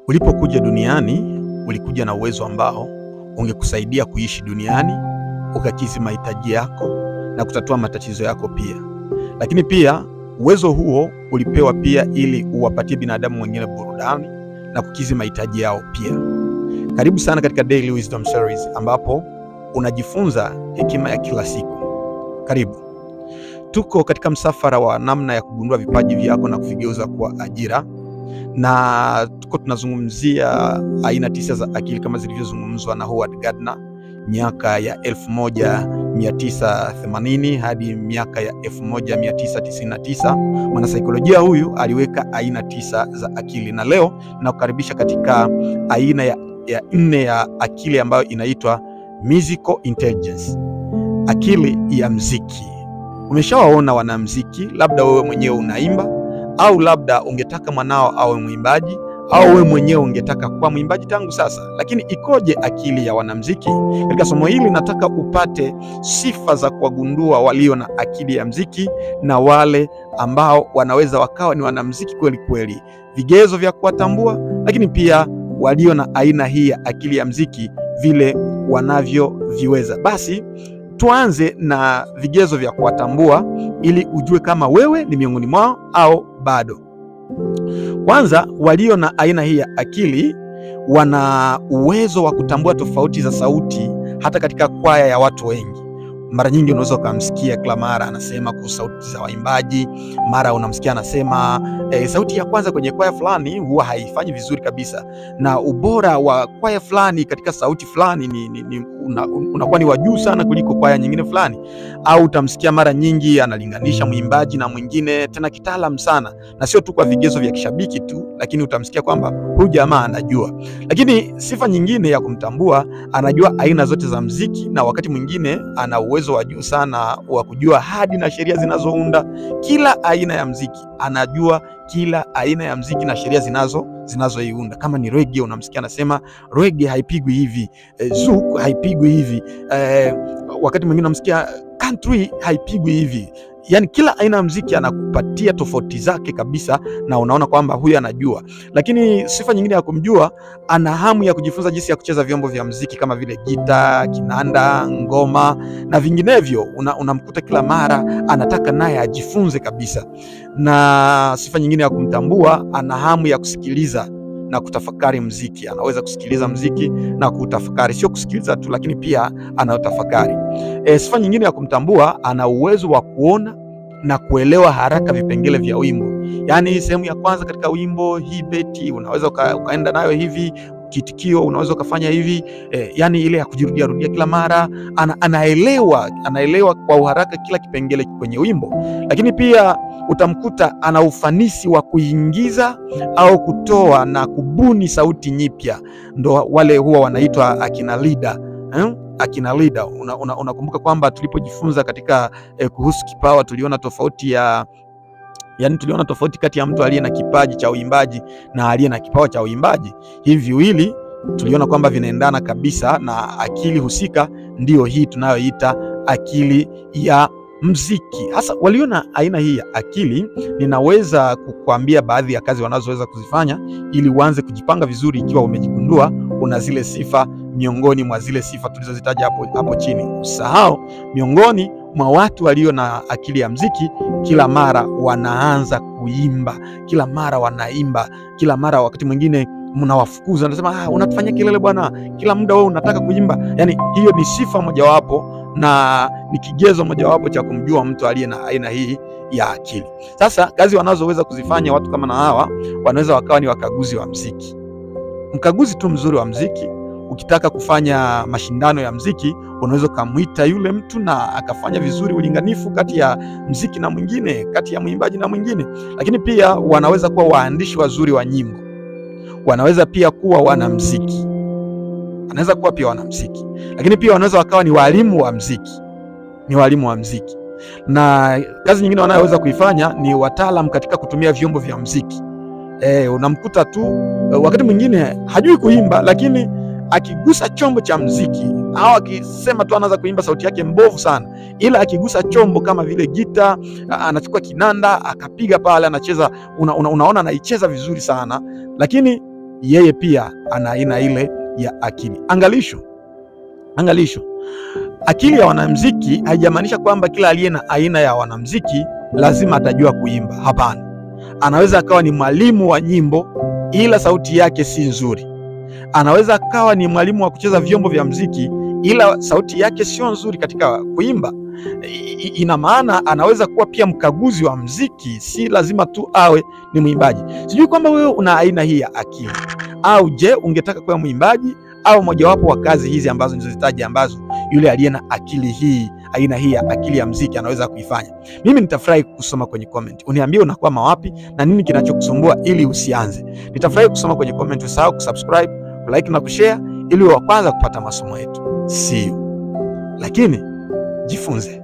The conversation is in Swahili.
Ulipokuja duniani, ulikuja na uwezo ambao ungekusaidia kuishi duniani, ukakidhi mahitaji yako na kutatua matatizo yako pia. Lakini pia uwezo huo ulipewa pia ili uwapatie binadamu wengine burudani na kukidhi mahitaji yao pia. Karibu sana katika Daily Wisdom Series ambapo unajifunza hekima ya kila siku. Karibu. Tuko katika msafara wa namna ya kugundua vipaji vyako na kuvigeuza kwa ajira. Na tuko tunazungumzia aina 9 za akili kama zilivyozungumzwa na Howard Gardner miaka ya 1980 hadi miaka ya 1999. Mwanasaikolojia huyu aliweka aina 9 za akili, na leo nakukaribisha katika aina ya 4 ya akili ambayo inaitwa musical intelligence, akili ya mziki. Umeshawaona wanamziki, labda wewe mwenyewe unaimba, au labda ungetaka mwanao awe mwimbaji, au wewe mwenyewe ungetaka kuwa mwimbaji tangu sasa. Lakini ikoje akili ya wanamziki? Katika somo hili nataka upate sifa za kuwagundua walio na akili ya mziki na wale ambao wanaweza wakawa ni wanamziki kweli kweli, vigezo vya kuwatambua, lakini pia walio na aina hii ya akili ya mziki vile wanavyoviweza. Basi tuanze na vigezo vya kuwatambua ili ujue kama wewe ni miongoni mwao au bado. Kwanza, walio na aina hii ya akili wana uwezo wa kutambua tofauti za sauti hata katika kwaya ya watu wengi. Mara nyingi unaweza ukamsikia kila mara anasema kuhusu sauti za waimbaji, mara unamsikia anasema sauti ya kwanza kwenye kwaya fulani huwa haifanyi vizuri kabisa, na ubora wa kwaya fulani katika sauti fulani unakuwa ni wa juu sana kuliko kwaya nyingine fulani. Au utamsikia mara nyingi analinganisha mwimbaji na mwingine, tena kitaalamu sana, na sio tu kwa vigezo vya kishabiki tu, lakini utamsikia kwamba huyu jamaa anajua. Lakini sifa nyingine ya kumtambua, anajua aina zote za mziki, na wakati mwingine ana uwezo wa juu sana wa kujua hadi na sheria zinazounda kila aina ya mziki. Anajua kila aina ya mziki na sheria zinazoiunda. Kama ni reggae, unamsikia anasema reggae haipigwi hivi, zouk haipigwi hivi, wakati mwingine unamsikia country haipigwi hivi. Yani kila aina ya mziki anakupatia tofauti zake kabisa, na unaona kwamba huyu anajua. Lakini sifa nyingine ya kumjua, ana hamu ya kujifunza jinsi ya kucheza vyombo vya mziki kama vile gita, kinanda, ngoma na vinginevyo. Unamkuta kila mara anataka naye ajifunze kabisa. Na sifa nyingine ya kumtambua, ana hamu ya kusikiliza na kutafakari mziki. Anaweza kusikiliza mziki na kutafakari, sio kusikiliza tu, lakini pia anatafakari. Sifa nyingine ya kumtambua, ana uwezo wa kuona na kuelewa haraka vipengele vya wimbo. Yaani sehemu ya kwanza katika wimbo, hii beti unaweza ukaenda nayo hivi, kitikio unaweza ukafanya hivi, yani ile ya kujirudia rudia kila mara, anaelewa kwa uharaka kila kipengele kwenye wimbo. Lakini pia utamkuta ana ufanisi wa kuingiza au kutoa na kubuni sauti nyipya. Ndo wale huwa wanaitwa akina leader. Akina leader, unakumbuka kwamba tulipojifunza katika kuhusu kipawa, tuliona tofauti kati ya mtu aliye na kipaji cha uimbaji na aliye na kipawa cha uimbaji. Hivi viwili tuliona kwamba vinaendana kabisa, na akili husika ndiyo hii tunayoita akili ya mziki. Hasa walio na aina hii ya akili, ninaweza kukuambia baadhi ya kazi wanazoweza kuzifanya ili uanze kujipanga vizuri, ikiwa umejigundua una zile sifa miongoni mwa zile sifa tulizozitaja hapo chini. Usahau, miongoni mwa watu walio na akili ya mziki, kila mara wanaanza kuimba, kila mara wanaimba, kila mara wakati mwingine mnawafukuza, unasema unatufanya kelele bwana, kila muda wewe unataka kuimba. Yani hiyo ni sifa mojawapo na ni kigezo mojawapo cha kumjua mtu aliye na aina hii ya akili. Sasa kazi wanazoweza kuzifanya watu kama na hawa, wanaweza wakawa ni wakaguzi wa mziki. Mkaguzi tu mzuri wa mziki, ukitaka kufanya mashindano ya mziki, unaweza kumwita yule mtu na akafanya vizuri ulinganifu kati ya mziki na mwingine, kati ya mwimbaji na mwingine. Lakini pia wanaweza kuwa waandishi wazuri wa nyimbo, wanaweza pia kuwa wanamziki, lakini pia wanaweza wakawa ni walimu wa mziki. Na kazi nyingine wanayoweza kuifanya ni wataalamu katika kutumia vyombo vya mziki. Unamkuta tu wakati mwingine hajui kuimba, lakini akigusa chombo cha mziki au akisema tu anaanza kuimba, sauti yake mbovu sana, ila akigusa chombo kama vile gita, anachukua kinanda akapiga pale, anacheza, unaona anaicheza vizuri sana. Lakini yeye pia ana aina ile ya akili. Angalisho, akili ya wanamuziki haijamaanisha kwamba kila aliye na aina ya wanamuziki lazima atajua kuimba. Hapana, anaweza akawa ni mwalimu wa nyimbo ila sauti yake si nzuri. Anaweza akawa ni mwalimu wa kucheza vyombo vya muziki ila sauti yake sio nzuri katika kuimba. Ina maana anaweza kuwa pia mkaguzi wa muziki, si lazima tu awe ni mwimbaji. Sijui kwamba wewe una aina hii ya akili, au je, ungetaka kuwa mwimbaji au mojawapo wa kazi hizi ambazo nilizozitaja, ambazo yule aliye na akili hii, aina hii ya akili ya muziki anaweza kuifanya? Mimi nitafurahi kusoma kwenye comment. Uniambie unakwama wapi na nini kinachokusumbua ili usianze. Nitafurahi kusoma kwenye comment. Usahau kusubscribe, like na kushare ili wa kwanza kupata masomo yetu. See you. Lakini jifunze.